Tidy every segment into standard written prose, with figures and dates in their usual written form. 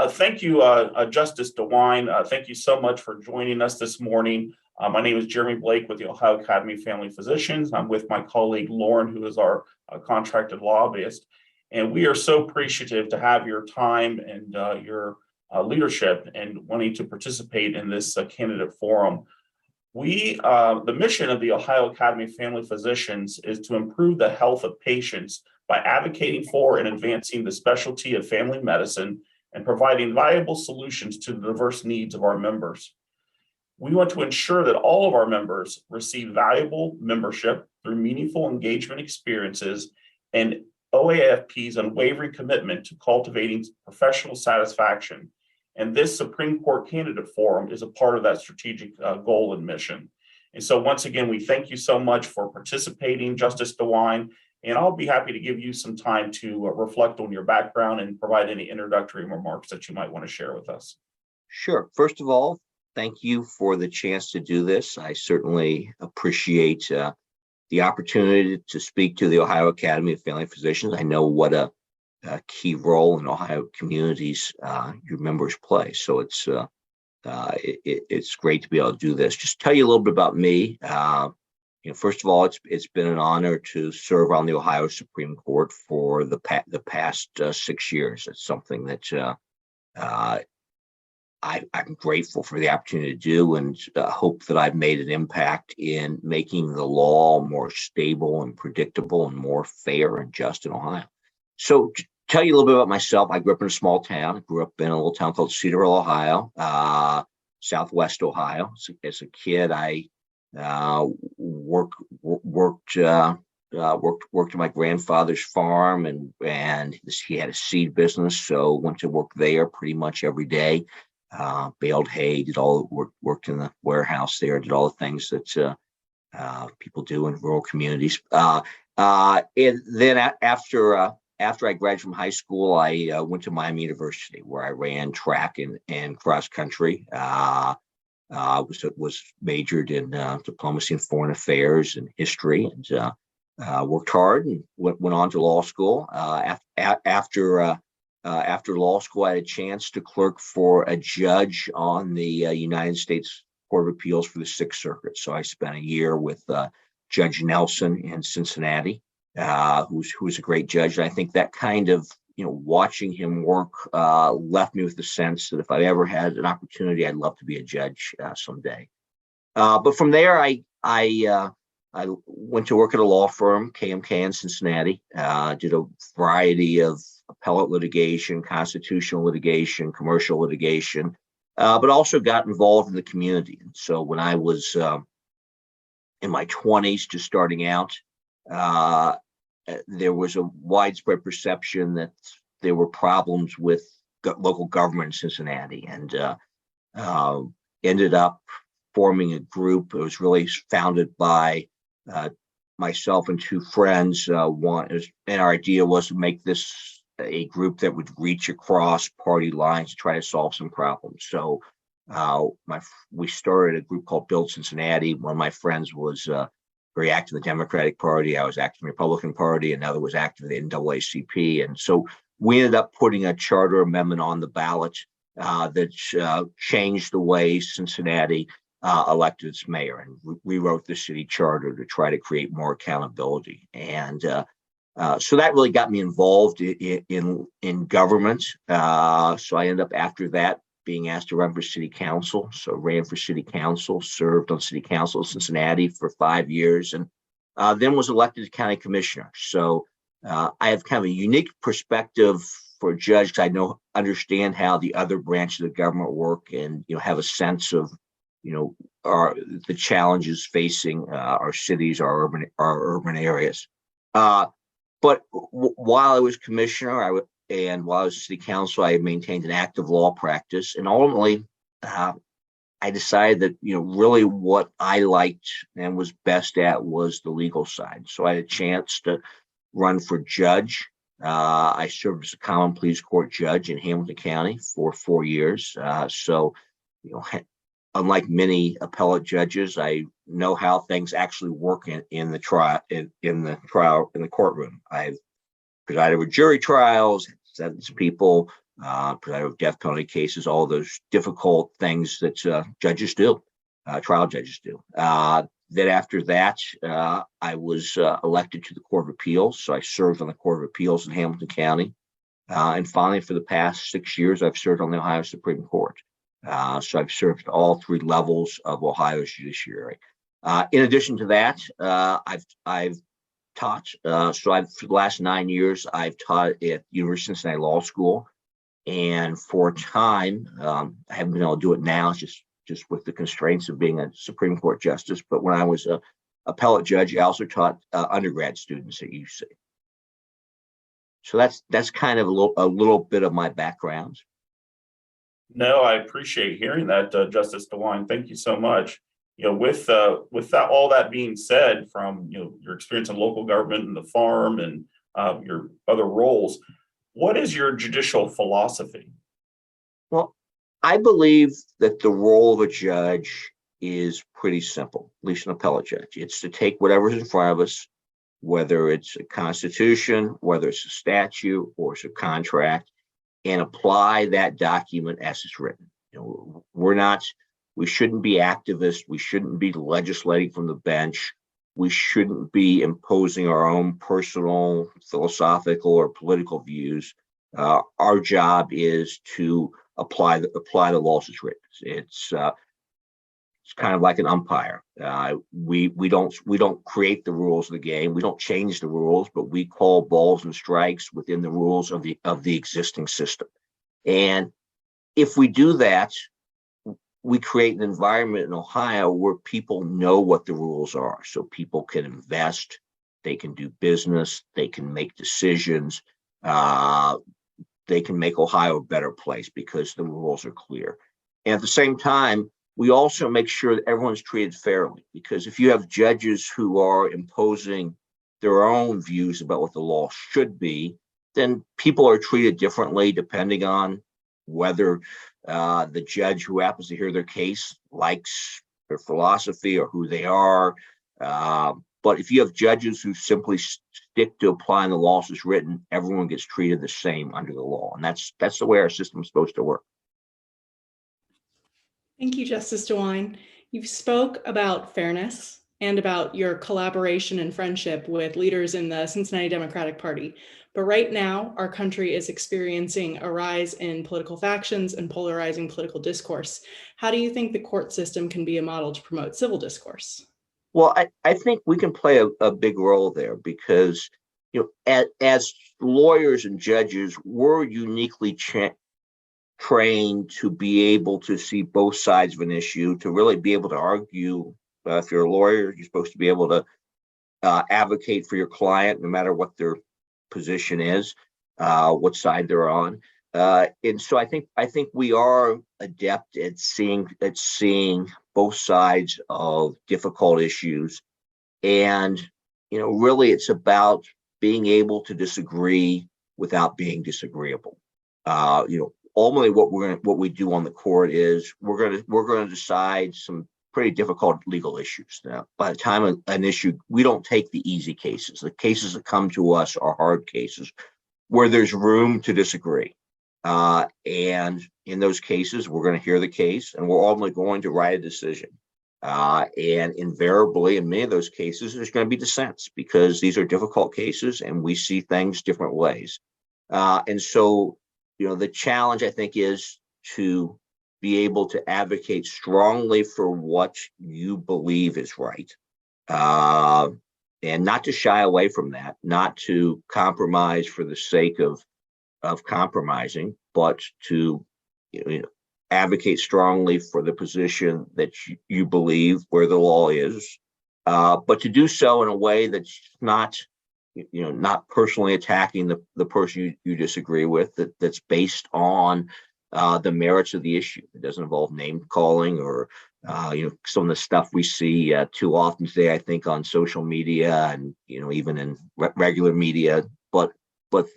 Thank you, Justice DeWine. Thank you so much for joining us this morning. My name is Jeremy Blake with the Ohio Academy of Family Physicians. I'm with my colleague Lauren, who is our contracted lobbyist. And we are so appreciative to have your time and your leadership and wanting to participate in this candidate forum. The mission of the Ohio Academy of Family Physicians is to improve the health of patients by advocating for and advancing the specialty of family medicine and providing viable solutions to the diverse needs of our members. We want to ensure that all of our members receive valuable membership through meaningful engagement experiences and OAFP's unwavering commitment to cultivating professional satisfaction. And this Supreme Court Candidate Forum is a part of that strategic goal and mission. And so once again, we thank you so much for participating, Justice DeWine, and I'll be happy to give you some time to reflect on your background and provide any introductory remarks that you might want to share with us. Sure. First of all, thank you for the chance to do this. I certainly appreciate the opportunity to speak to the Ohio Academy of Family Physicians. I know what a key role in Ohio communities your members play. So it's great to be able to do this. Just tell you a little bit about me. First of all, it's been an honor to serve on the Ohio Supreme Court for the past 6 years. It's something that I'm grateful for the opportunity to do, and hope that I've made an impact in making the law more stable and predictable and more fair and just in Ohio. So to tell you a little bit about myself, I grew up in a small town. I grew up in a little town called Cedarville, Ohio, Southwest Ohio. So as a kid, I worked at my grandfather's farm, and he had a seed business, so went to work there pretty much every day. Baled hay, worked in the warehouse there, did all the things that people do in rural communities. And then after I graduated from high school, I went to Miami University, where I ran track and cross country. Was majored in diplomacy and foreign affairs and history, and worked hard and went on to law school. After law school, I had a chance to clerk for a judge on the United States Court of Appeals for the Sixth Circuit. So I spent a year with Judge Nelson in Cincinnati, who's a great judge. And I think that kind of, watching him work left me with the sense that if I ever had an opportunity, I'd love to be a judge someday. But from there, I went to work at a law firm, KMK in Cincinnati, did a variety of appellate litigation, constitutional litigation, commercial litigation, but also got involved in the community. And so when I was in my 20s, just starting out, there was a widespread perception that there were problems with local government in Cincinnati, and ended up forming a group. It was really founded by myself and two friends. And our idea was to make this a group that would reach across party lines to try to solve some problems. So we started a group called Build Cincinnati. One of my friends was very active in the Democratic Party. I was active in the Republican Party. Another was active in the NAACP. And so we ended up putting a charter amendment on the ballot that changed the way Cincinnati elected its mayor, and rewrote the city charter to try to create more accountability. And so that really got me involved in government. So I ended up, after that, being asked to run for city council. So ran for city council, served on city council in Cincinnati for 5 years, and then was elected to county commissioner. So I have kind of a unique perspective for a judge, because I understand how the other branches of the government work, and have a sense of the challenges facing our cities, our urban areas. But while I was commissioner, and while I was city council, I maintained an active law practice. And ultimately, I decided that, really what I liked and was best at was the legal side. So I had a chance to run for judge. I served as a common pleas court judge in Hamilton County for 4 years. Unlike many appellate judges, I know how things actually work in the trial, in the courtroom. I've presided over jury trials, sentenced people, presided over death penalty cases, all those difficult things that judges do, trial judges do. Then after that, I was elected to the Court of Appeals. So I served on the Court of Appeals in Hamilton County. And finally, for the past 6 years, I've served on the Ohio Supreme Court. So I've served all three levels of Ohio's judiciary. In addition to that, I've taught. For the last 9 years, I've taught at University of Cincinnati Law School. And for a time, I haven't been able to do it now, just with the constraints of being a Supreme Court justice. But when I was a appellate judge, I also taught undergrad students at UC. So that's kind of a little bit of my background. No, I appreciate hearing that, Justice DeWine. Thank you so much. With that, all that being said, from your experience in local government and the farm and your other roles, what is your judicial philosophy? Well, I believe that the role of a judge is pretty simple, at least an appellate judge. It's to take whatever's in front of us, whether it's a constitution, whether it's a statute or it's a contract, and apply that document as it's written. We shouldn't be activists. We shouldn't be legislating from the bench. We shouldn't be imposing our own personal, philosophical, or political views. Our job is to apply the laws as written. It's kind of like an umpire. We don't create the rules of the game. We don't change the rules, but we call balls and strikes within the rules of the existing system. And if we do that, we create an environment in Ohio where people know what the rules are. So people can invest, they can do business, they can make decisions, they can make Ohio a better place because the rules are clear. And at the same time, we also make sure that everyone's treated fairly, because if you have judges who are imposing their own views about what the law should be, then people are treated differently depending on whether the judge who happens to hear their case likes their philosophy or who they are. But if you have judges who simply stick to applying the laws as written, everyone gets treated the same under the law. And that's the way our system is supposed to work. Thank you, Justice DeWine. You spoke about fairness and about your collaboration and friendship with leaders in the Cincinnati Democratic Party. But right now, our country is experiencing a rise in political factions and polarizing political discourse. How do you think the court system can be a model to promote civil discourse? Well, I think we can play a big role there because, as lawyers and judges, we're uniquely trained to be able to see both sides of an issue, to really be able to argue. If you're a lawyer, you're supposed to be able to advocate for your client, no matter what their position is, what side they're on. And so I think we are adept at seeing both sides of difficult issues. And, really it's about being able to disagree without being disagreeable. Ultimately what we do on the court is we're going to decide some pretty difficult legal issues. Now, by the time an issue, we don't take the easy cases. The cases that come to us are hard cases where there's room to disagree. And in those cases, we're going to hear the case and we're ultimately going to write a decision. And invariably, in many of those cases, there's going to be dissents because these are difficult cases and we see things different ways. And so, the challenge, I think, is to be able to advocate strongly for what you believe is right. And not to shy away from that, not to compromise for the sake of compromising, but to advocate strongly for the position that you believe where the law is, but to do so in a way that's not personally attacking the person you disagree with, that's based on the merits of the issue. It doesn't involve name calling or some of the stuff we see too often today, I think, on social media and even in regular media, but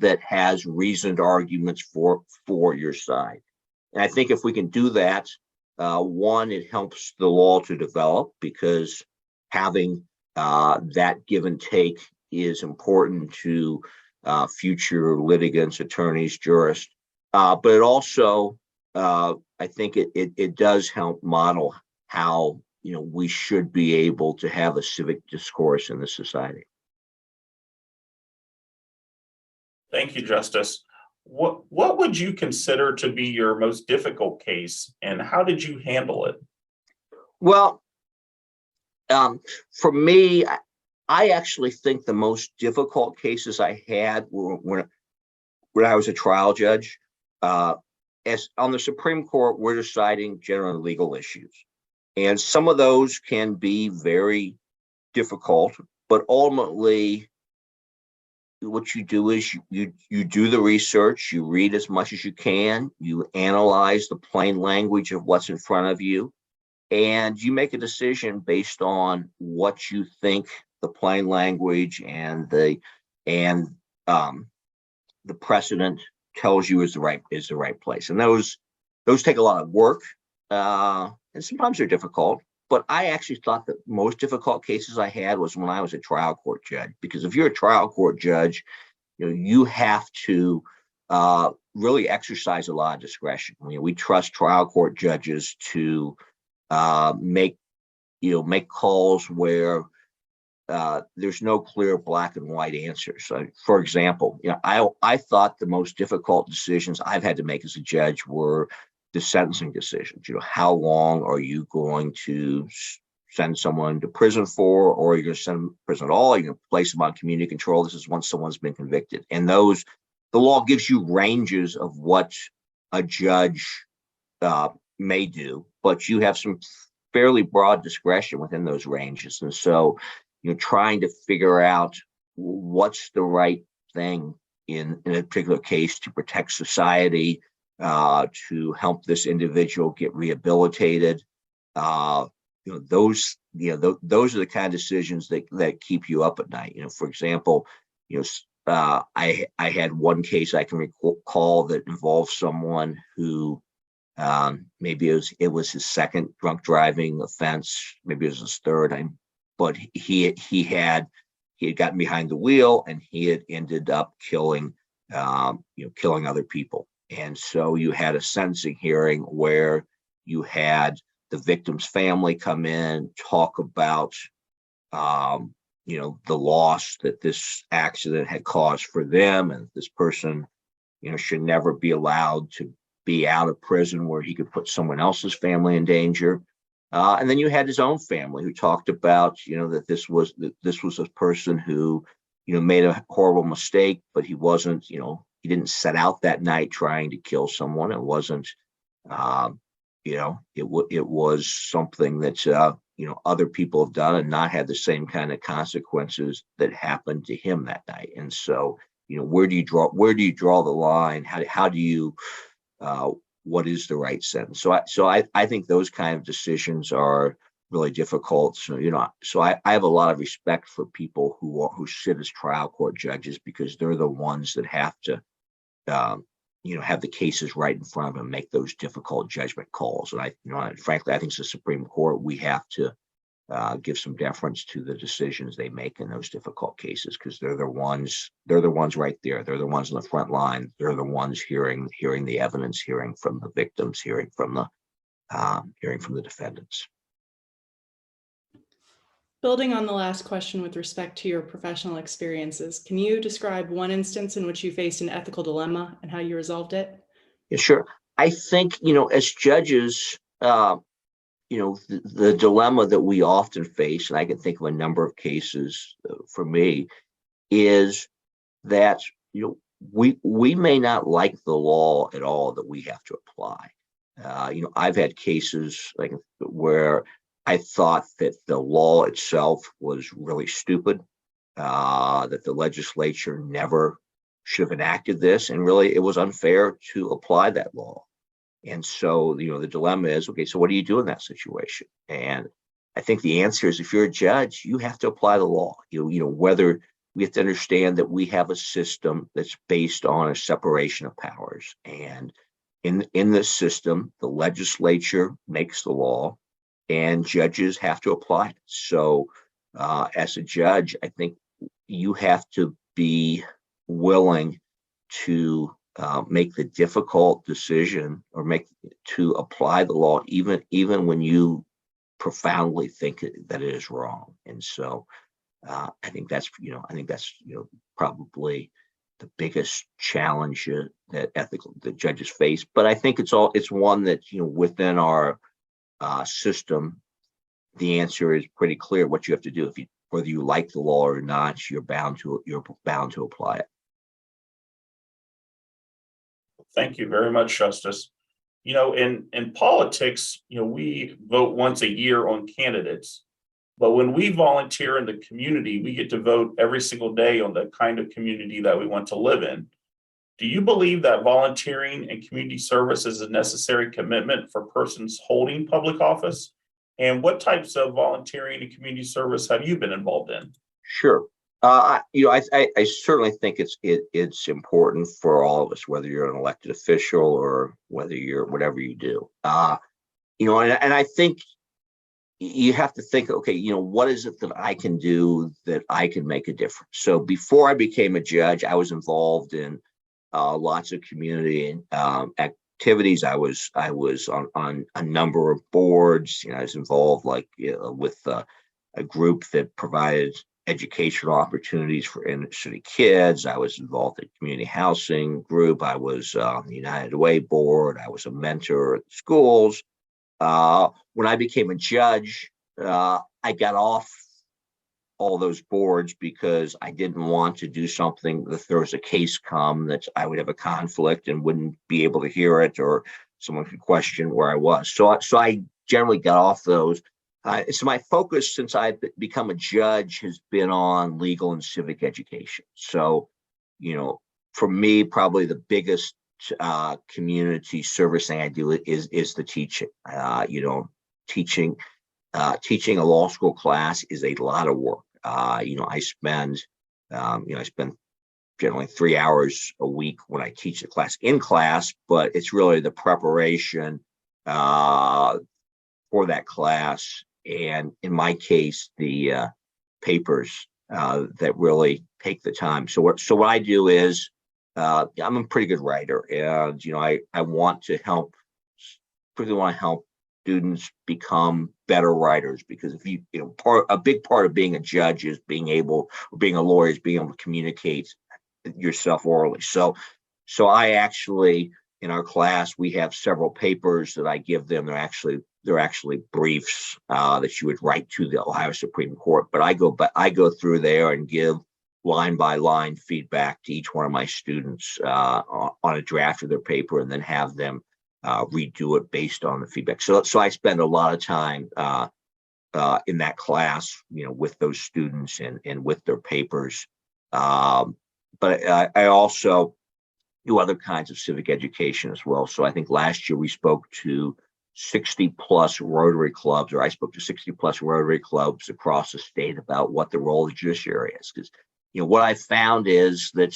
that has reasoned arguments for your side. And I think if we can do that, one, it helps the law to develop because having that give and take is important to future litigants, attorneys, jurists. but it also, I think it does help model how, we should be able to have a civic discourse in the society. Thank you, Justice. What would you consider to be your most difficult case, and how did you handle it? Well, for me, I actually think the most difficult cases I had were when I was a trial judge. As on the Supreme Court, we're deciding general legal issues, and some of those can be very difficult. But ultimately, what you do is you do the research, you read as much as you can, you analyze the plain language of what's in front of you, and you make a decision based on what you think the plain language and the precedent tells you is the right place. And those take a lot of work, and sometimes they're difficult. But I actually thought the most difficult cases I had was when I was a trial court judge, because if you're a trial court judge, you have to really exercise a lot of discretion. We trust trial court judges to make calls where there's no clear black and white answers. So, for example, I thought the most difficult decisions I've had to make as a judge were the sentencing decisions. How long are you going to send someone to prison for, or are you going to send them to prison at all? Are you going to place them on community control? This is once someone's been convicted. And the law gives you ranges of what a judge may do, but you have some fairly broad discretion within those ranges. And so, trying to figure out what's the right thing in a particular case to protect society, to help this individual get rehabilitated. Those are the kind of decisions that keep you up at night. For example, I had one case I can recall that involved someone who maybe it was his second drunk driving offense, maybe it was his third. But he had gotten behind the wheel, and he had ended up killing other people. And so you had a sentencing hearing where you had the victim's family come in, talk about, the loss that this accident had caused for them. And this person, should never be allowed to be out of prison where he could put someone else's family in danger. And then you had his own family who talked about, that this was a person who, made a horrible mistake, but he wasn't, he didn't set out that night trying to kill someone. It wasn't, it was something that, other people have done and not had the same kind of consequences that happened to him that night. And so, where do you draw the line? How do you, what is the right sentence? So I think those kind of decisions are really difficult. So, I have a lot of respect for people who sit as trial court judges, because they're the ones that have to, have the cases right in front of them, make those difficult judgment calls. And frankly, I think as the Supreme Court, we have to give some deference to the decisions they make in those difficult cases, because they're the ones right there. They're the ones on the front line. They're the ones hearing the evidence, hearing from the victims, hearing from the defendants. Building on the last question with respect to your professional experiences, can you describe one instance in which you faced an ethical dilemma and how you resolved it? Yeah, sure. I think, as judges, the dilemma that we often face, and I can think of a number of cases for me, is that, we may not like the law at all that we have to apply. I've had cases like where I thought that the law itself was really stupid, that the legislature never should have enacted this, and really it was unfair to apply that law. And so, the dilemma is, okay, so what do you do in that situation? And I think the answer is, if you're a judge, you have to apply the law. Whether we have to understand that we have a system that's based on a separation of powers. And in this system, the legislature makes the law, and judges have to apply it. So as a judge, I think you have to be willing to make the difficult decision or to apply the law, even when you profoundly think that it is wrong. And so I think that's probably the biggest challenge that judges face. But I think it's one that, within our system, the answer is pretty clear what you have to do. Whether you like the law or not, you're bound to apply it. Thank you very much, Justice. In politics, we vote once a year on candidates, but when we volunteer in the community, we get to vote every single day on the kind of community that we want to live in. Do you believe that volunteering and community service is a necessary commitment for persons holding public office? And what types of volunteering and community service have you been involved in? Sure. I certainly think it's important for all of us, whether you're an elected official or whether you're whatever you do. And I think you have to think, okay, what is it that I can do that I can make a difference? So before I became a judge, I was involved in lots of community activities. I was on a number of boards. I was involved with a group that provided educational opportunities for inner city kids. I was involved in community housing group. I was on the United Way board. I was a mentor at schools. When I became a judge, I got off all those boards because I didn't want to do something if there was a case come that I would have a conflict and wouldn't be able to hear it, or someone could question where I was. So I generally got off those. So my focus since I've become a judge has been on legal and civic education. So, for me, probably the biggest community service thing I do is the teaching. Teaching a law school class is a lot of work. I spend generally 3 hours a week when I teach the class in class, but it's really the preparation for that class. And in my case, the papers that really take the time. So what I do is I'm a pretty good writer, and I want to help students become better writers, because if a big part of being a judge is being a lawyer is being able to communicate yourself orally. So I actually, in our class, we have several papers that I give them. They're actually briefs that you would write to the Ohio Supreme Court. But I go through there and give line by line feedback to each one of my students on a draft of their paper, and then have them redo it based on the feedback. So I spend a lot of time in that class, with those students and with their papers. But I also do other kinds of civic education as well. So I think last year we spoke to 60 plus Rotary clubs, or I spoke to 60 plus Rotary clubs across the state about what the role of the judiciary is. Because, what I found is that,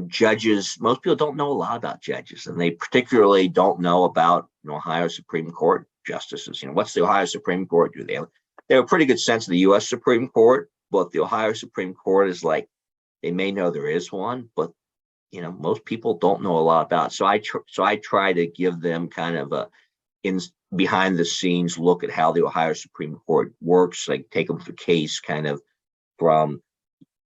judges, most people don't know a lot about judges, and they particularly don't know about Ohio Supreme Court justices. What's the Ohio Supreme Court do? They have a pretty good sense of the U.S. Supreme Court, but the Ohio Supreme Court is like, they may know there is one, but most people don't know a lot about it. So I try to give them kind of a behind the scenes look at how the Ohio Supreme Court works. Like, take them through case kind of from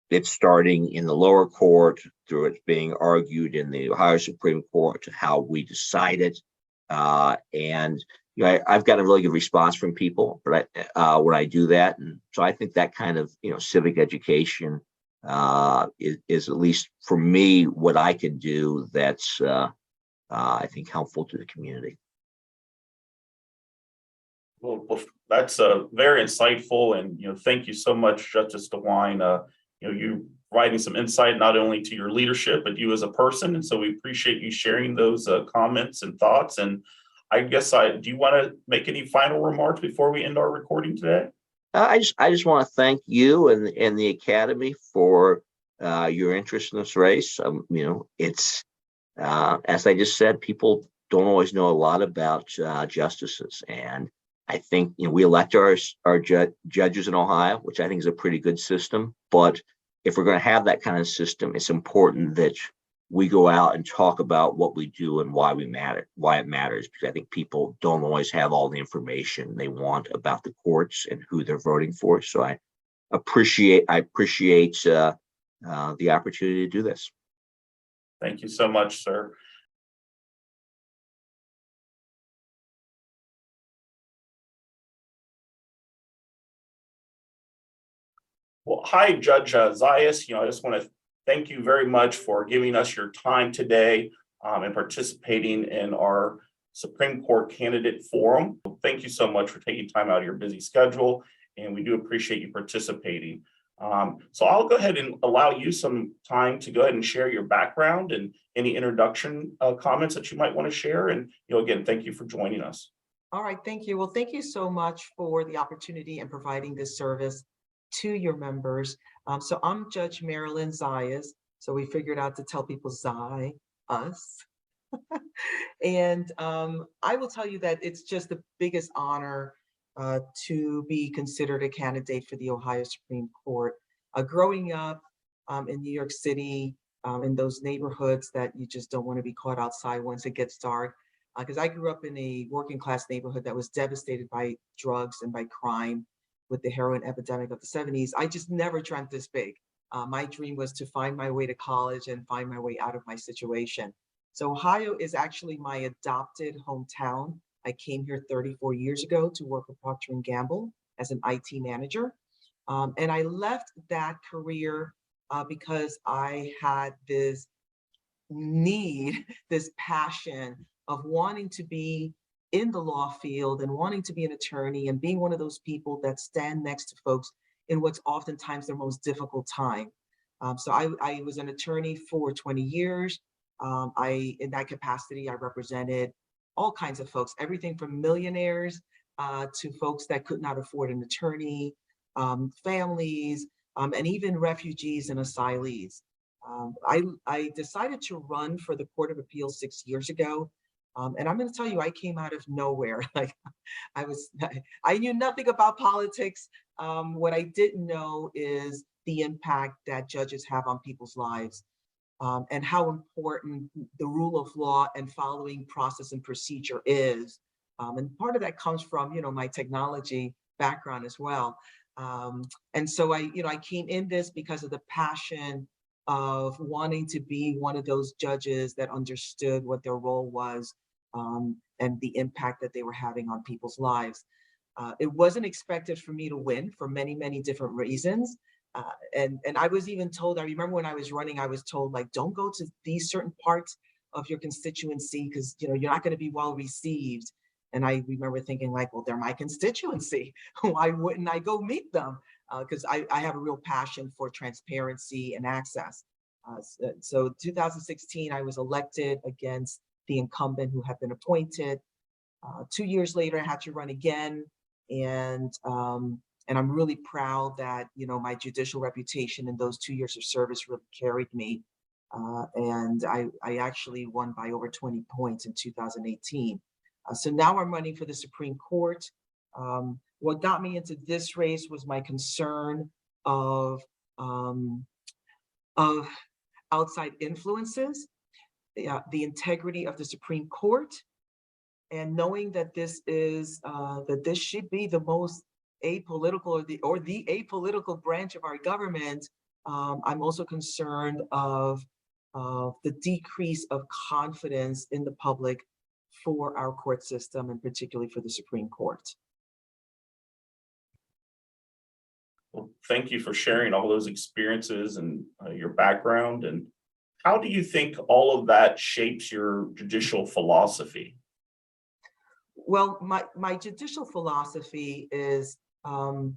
it starting in the lower court through it being argued in the Ohio Supreme Court to how we decide it. And I've got a really good response from people when I do that. And so I think that kind of civic education is at least for me what I can do that's I think helpful to the community. Well, that's very insightful, and thank you so much, Justice DeWine. You providing some insight not only to your leadership but you as a person, and so we appreciate you sharing those comments and thoughts. And I guess do you want to make any final remarks before we end our recording today? I just want to thank you and the Academy for your interest in this race. It's as I just said, people don't always know a lot about justices, and I think we elect our judges in Ohio, which I think is a pretty good system. But if we're going to have that kind of system, it's important that we go out and talk about what we do and why it matters, because I think people don't always have all the information they want about the courts and who they're voting for. So I appreciate the opportunity to do this. Thank you so much, sir. Well, hi, Judge Zayas. I just want to thank you very much for giving us your time today and participating in our Supreme Court candidate forum. Thank you so much for taking time out of your busy schedule, and we do appreciate you participating. So I'll go ahead and allow you some time to go ahead and share your background and any introduction comments that you might want to share. And again, thank you for joining us. All right, thank you. Well, thank you so much for the opportunity and providing this service to your members. So I'm Judge Marilyn Zayas. So we figured out to tell people Zay, us. And I will tell you that it's just the biggest honor to be considered a candidate for the Ohio Supreme Court. Growing up in New York City, in those neighborhoods that you just don't want to be caught outside once it gets dark, because I grew up in a working class neighborhood that was devastated by drugs and by crime with the heroin epidemic of the 70s. I just never dreamt this big. My dream was to find my way to college and find my way out of my situation. So Ohio is actually my adopted hometown. I came here 34 years ago to work with Procter & Gamble as an IT manager. And I left that career because I had this need, this passion of wanting to be in the law field and wanting to be an attorney and being one of those people that stand next to folks in what's oftentimes their most difficult time. So I was an attorney for 20 years. In that capacity, I represented all kinds of folks, everything from millionaires to folks that could not afford an attorney, families, and even refugees and asylees. I decided to run for the Court of Appeals 6 years ago. And I'm going to tell you, I came out of nowhere. Like I knew nothing about politics. What I didn't know is the impact that judges have on people's lives and how important the rule of law and following process and procedure is. And part of that comes from, my technology background as well. And so I came in this because of the passion of wanting to be one of those judges that understood what their role was and the impact that they were having on people's lives. It wasn't expected for me to win for many, many different reasons. And I was even told, I remember when I was running, I was told, like, don't go to these certain parts of your constituency because, you're not going to be well received. And I remember thinking like, well, they're my constituency. Why wouldn't I go meet them? Because I have a real passion for transparency and access. So 2016, I was elected against the incumbent who had been appointed. 2 years later, I had to run again. And I'm really proud that, my judicial reputation in those 2 years of service really carried me. And I actually won by over 20 points in 2018. So now I'm running for the Supreme Court. What got me into this race was my concern of outside influences, the integrity of the Supreme Court, and knowing that this should be the most apolitical or the apolitical branch of our government. I'm also concerned of the decrease of confidence in the public for our court system, and particularly for the Supreme Court. Well, thank you for sharing all those experiences and your background. And how do you think all of that shapes your judicial philosophy? Well, my judicial philosophy is I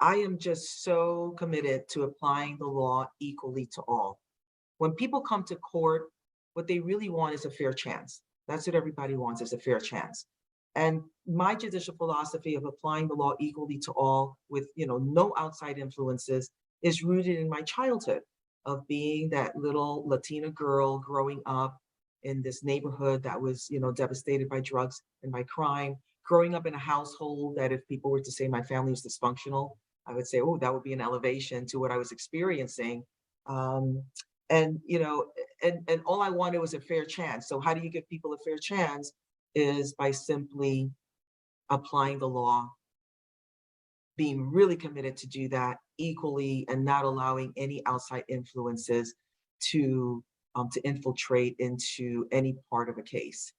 am just so committed to applying the law equally to all. When people come to court, what they really want is a fair chance. That's what everybody wants, is a fair chance. And my judicial philosophy of applying the law equally to all with, no outside influences is rooted in my childhood of being that little Latina girl growing up in this neighborhood that was, devastated by drugs and by crime, growing up in a household that if people were to say my family was dysfunctional, I would say, oh, that would be an elevation to what I was experiencing. and you know, and all I wanted was a fair chance. So how do you give people a fair chance? Is by simply applying the law, being really committed to do that equally, and not allowing any outside influences to infiltrate into any part of a case.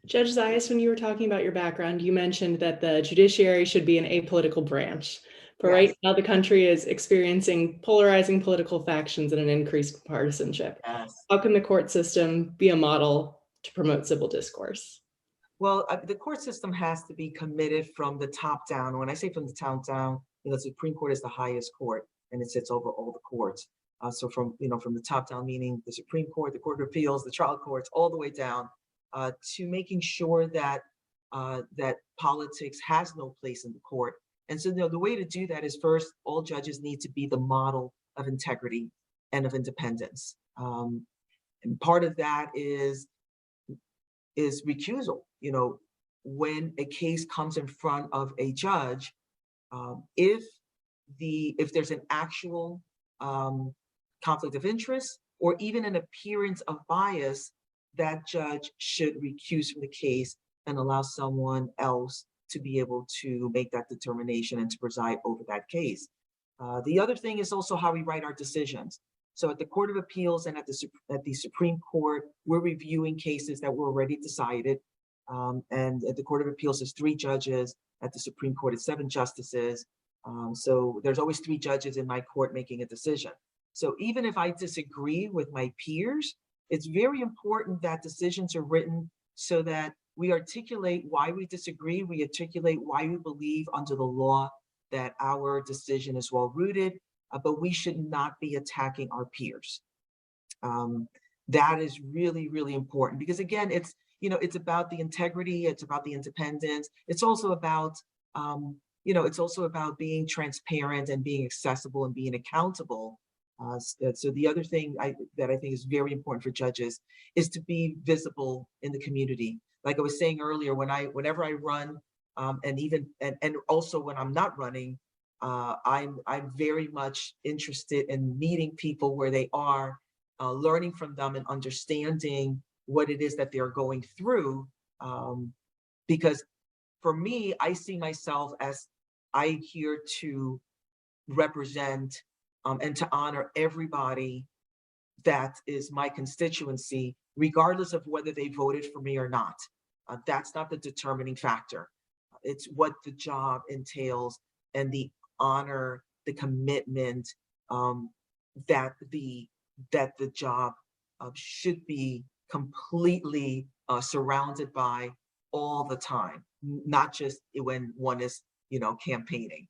Judge Zayas, when you were talking about your background, you mentioned that the judiciary should be an apolitical branch. But Yes. right now, the country is experiencing polarizing political factions and an increased partisanship. Yes. How can the court system be a model to promote civil discourse? Well, the court system has to be committed from the top down. When I say from the top down, you know, the Supreme Court is the highest court, and it sits over all the courts. So from the top down, meaning the Supreme Court, the Court of Appeals, the trial courts, all the way down to making sure that that politics has no place in the court. And so, the way to do that is, first, all judges need to be the model of integrity and of independence. And part of that is recusal. You know, when a case comes in front of a judge, if there's an actual conflict of interest or even an appearance of bias, that judge should recuse from the case and allow someone else to be able to make that determination and to preside over that case. The other thing is also how we write our decisions. So at the Court of Appeals and at the Supreme Court, we're reviewing cases that were already decided. And at the Court of Appeals, there's 3 judges. At the Supreme Court, it's 7 justices. So there's always 3 judges in my court making a decision. So even if I disagree with my peers, it's very important that decisions are written so that we articulate why we disagree, we articulate why we believe under the law that our decision is well-rooted, but we should not be attacking our peers. That is really, really important because, again, it's about the integrity, it's about the independence. It's also about, it's also about being transparent and being accessible and being accountable. So the other thing that I think is very important for judges is to be visible in the community. Like I was saying earlier, whenever I run, and also when I'm not running, I'm very much interested in meeting people where they are, learning from them and understanding what it is that they're going through. Because for me, I see myself as I'm here to represent and to honor everybody that is my constituency, regardless of whether they voted for me or not. That's not the determining factor. It's what the job entails and the honor, the commitment that the job should be completely surrounded by all the time, not just when one is, campaigning.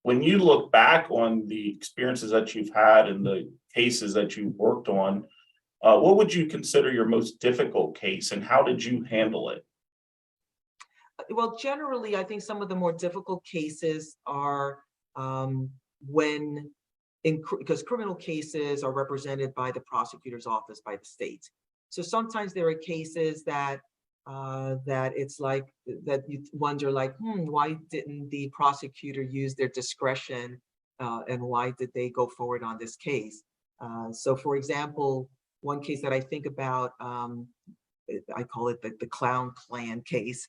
When you look back on the experiences that you've had and the cases that you've worked on, what would you consider your most difficult case and how did you handle it? Well, generally, I think some of the more difficult cases are because criminal cases are represented by the prosecutor's office, by the state. So sometimes there are cases that it's like that you wonder, like, why didn't the prosecutor use their discretion, and why did they go forward on this case? So, for example, one case that I think about, I call it the clown clan case.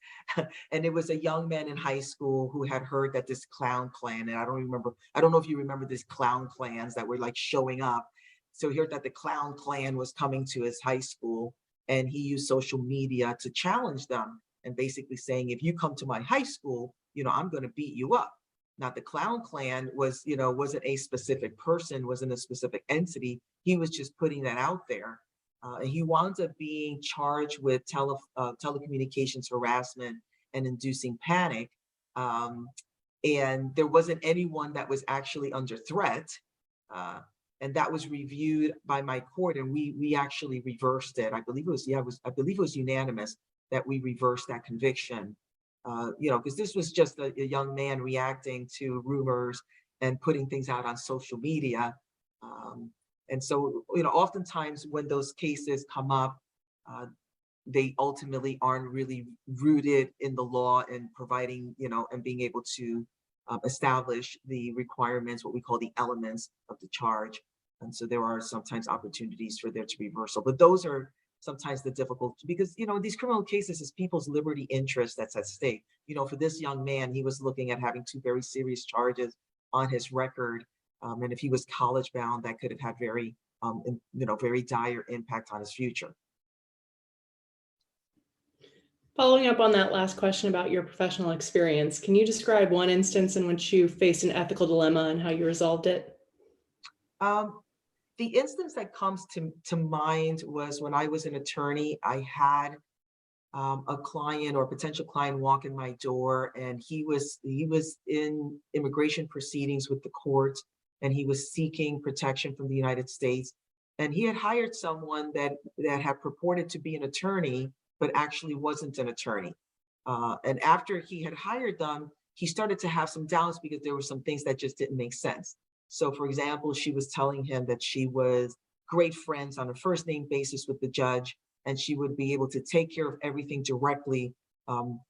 And it was a young man in high school who had heard that this clown clan, and I don't know if you remember these clown clans that were like showing up. So he heard that the clown clan was coming to his high school, and he used social media to challenge them and basically saying, if you come to my high school, I'm going to beat you up. Now, the clown clan wasn't a specific person, wasn't a specific entity. He was just putting that out there. He wound up being charged with telecommunications harassment and inducing panic. And there wasn't anyone that was actually under threat. And that was reviewed by my court, and we actually reversed it. I believe it was unanimous that we reversed that conviction. Because this was just a young man reacting to rumors and putting things out on social media. And so, oftentimes when those cases come up, they ultimately aren't really rooted in the law and providing, and being able to establish the requirements, what we call the elements of the charge. And so there are sometimes opportunities for there to be reversal, but those are sometimes the difficult, because, you know, in these criminal cases, it's people's liberty interest that's at stake. You know, for this young man, he was looking at having 2 very serious charges on his record. And if he was college bound, that could have had very, very dire impact on his future. Following up on that last question about your professional experience, can you describe one instance in which you faced an ethical dilemma and how you resolved it? The instance that comes to mind was when I was an attorney. I had a client or potential client walk in my door, and he was in immigration proceedings with the court, and he was seeking protection from the United States. And he had hired someone that had purported to be an attorney, but actually wasn't an attorney. And after he had hired them, he started to have some doubts because there were some things that just didn't make sense. So, for example, she was telling him that she was great friends on a first name basis with the judge, and she would be able to take care of everything directly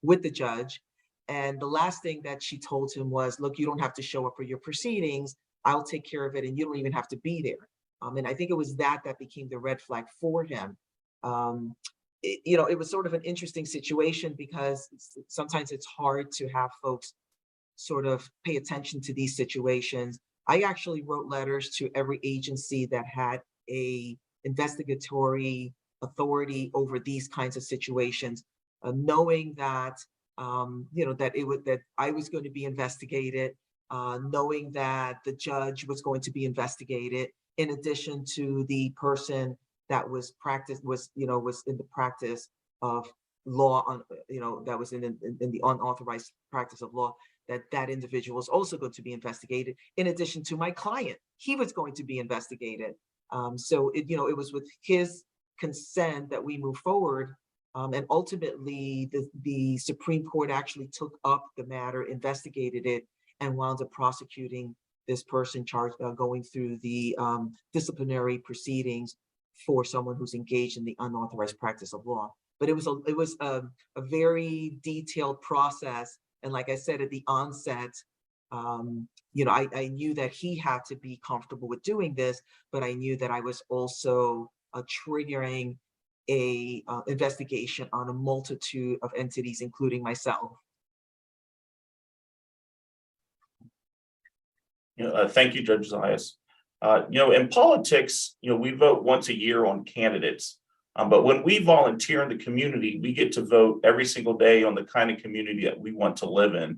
with the judge. And the last thing that she told him was, look, you don't have to show up for your proceedings. I'll take care of it, and you don't even have to be there. And I think it was that became the red flag for him. It was sort of an interesting situation because sometimes it's hard to have folks sort of pay attention to these situations. I actually wrote letters to every agency that had a investigatory authority over these kinds of situations, knowing that that I was going to be investigated, knowing that the judge was going to be investigated, in addition to the person that was in the practice of law on, that was in the unauthorized practice of law, that individual was also going to be investigated, in addition to my client. He was going to be investigated. So it was with his consent that we moved forward. And ultimately, the Supreme Court actually took up the matter, investigated it, and wound up prosecuting this person charged going through the disciplinary proceedings for someone who's engaged in the unauthorized practice of law. But it was a very detailed process. And like I said at the onset, I knew that he had to be comfortable with doing this, but I knew that I was also triggering a investigation on a multitude of entities, including myself. Thank you, Judge Zayas. In politics, we vote once a year on candidates. But when we volunteer in the community, we get to vote every single day on the kind of community that we want to live in.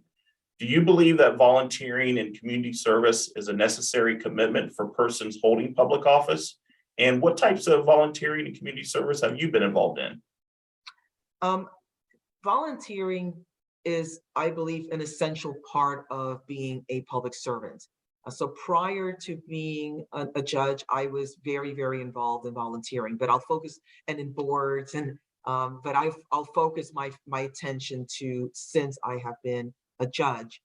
Do you believe that volunteering and community service is a necessary commitment for persons holding public office? And what types of volunteering and community service have you been involved in? Volunteering is, I believe, an essential part of being a public servant. So prior to being a judge, I was very, very involved in volunteering, but I'll focus, and in boards, and but I'll focus my attention to, since I have been a judge.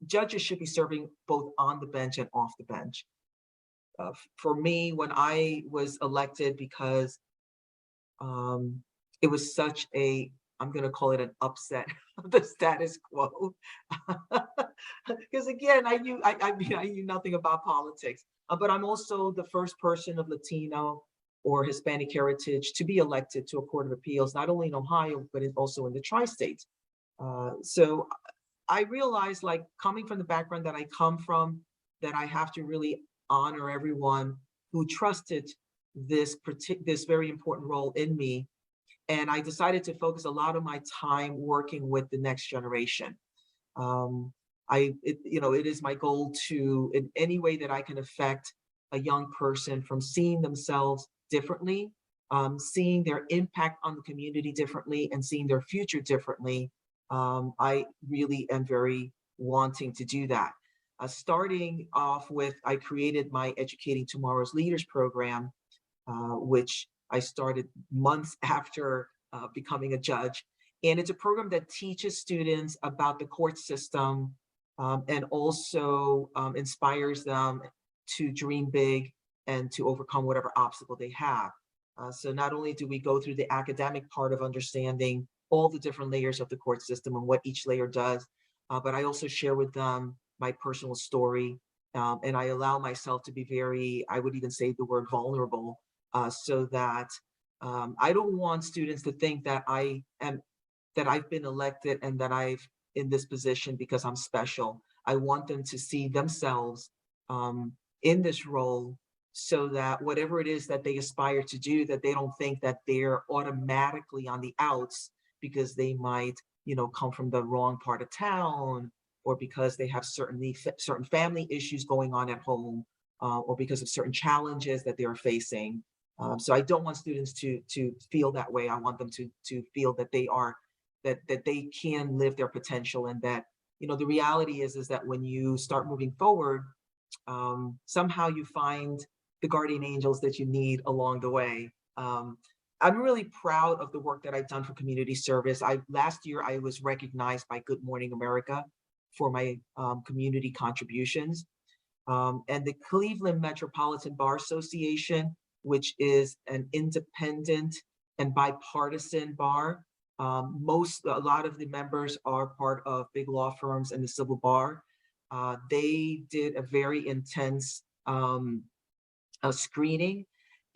Judges should be serving both on the bench and off the bench. For me, when I was elected, because it was such a, I'm going to call it an upset of the status quo. Because again, I knew nothing about politics, but I'm also the first person of Latino or Hispanic heritage to be elected to a court of appeals, not only in Ohio, but also in the tri-states. So I realized, like, coming from the background that I come from, that I have to really honor everyone who trusted this very important role in me. And I decided to focus a lot of my time working with the next generation. It is my goal to, in any way that I can affect a young person from seeing themselves differently, seeing their impact on the community differently, and seeing their future differently. I really am very wanting to do that. Starting off with, I created my Educating Tomorrow's Leaders program, which I started months after becoming a judge. And it's a program that teaches students about the court system, and also inspires them to dream big and to overcome whatever obstacle they have. So not only do we go through the academic part of understanding all the different layers of the court system and what each layer does, but I also share with them my personal story. And I allow myself to be very, I would even say the word vulnerable, so that I don't want students to think that that I've been elected and that I've in this position because I'm special. I want them to see themselves in this role, so that whatever it is that they aspire to do, that they don't think that they're automatically on the outs because they might, come from the wrong part of town, or because they have certain family issues going on at home, or because of certain challenges that they're facing. So I don't want students to feel that way. I want them to feel that they are that they can live their potential, and that the reality is that when you start moving forward, somehow you find the guardian angels that you need along the way. I'm really proud of the work that I've done for community service. Last year I was recognized by Good Morning America for my community contributions. And the Cleveland Metropolitan Bar Association, which is an independent and bipartisan bar. A lot of the members are part of big law firms and the civil bar. They did a very intense screening,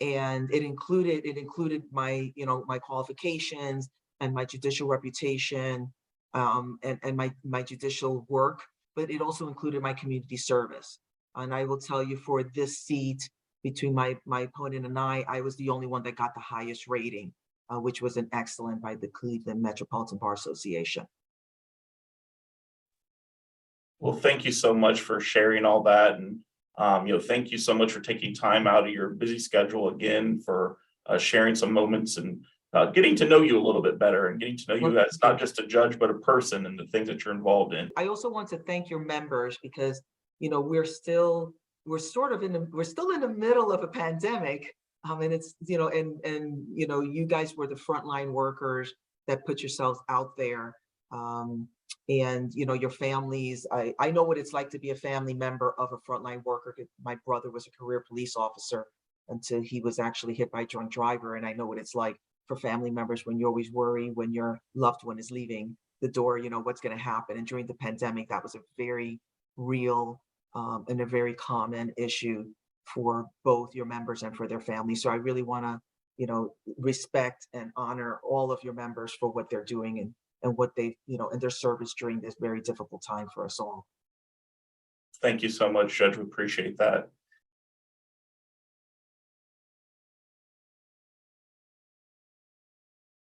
and it included my my qualifications and my judicial reputation, and my judicial work, but it also included my community service. And I will tell you, for this seat, between my opponent and I was the only one that got the highest rating, which was an excellent by the Cleveland Metropolitan Bar Association. Well, thank you so much for sharing all that. And, thank you so much for taking time out of your busy schedule again for sharing some moments and getting to know you a little bit better, and getting to know you as not just a judge, but a person and the things that you're involved in. I also want to thank your members, because, we're still in the middle of a pandemic. And it's, you guys were the frontline workers that put yourselves out there. And your families, I know what it's like to be a family member of a frontline worker. My brother was a career police officer until he was actually hit by a drunk driver, and I know what it's like for family members when you always worry when your loved one is leaving the door, what's going to happen. And during the pandemic, that was a very real and a very common issue for both your members and for their families. So I really want to respect and honor all of your members for what they're doing, and what they, and their service during this very difficult time for us all. Thank you so much, Judge. We appreciate that.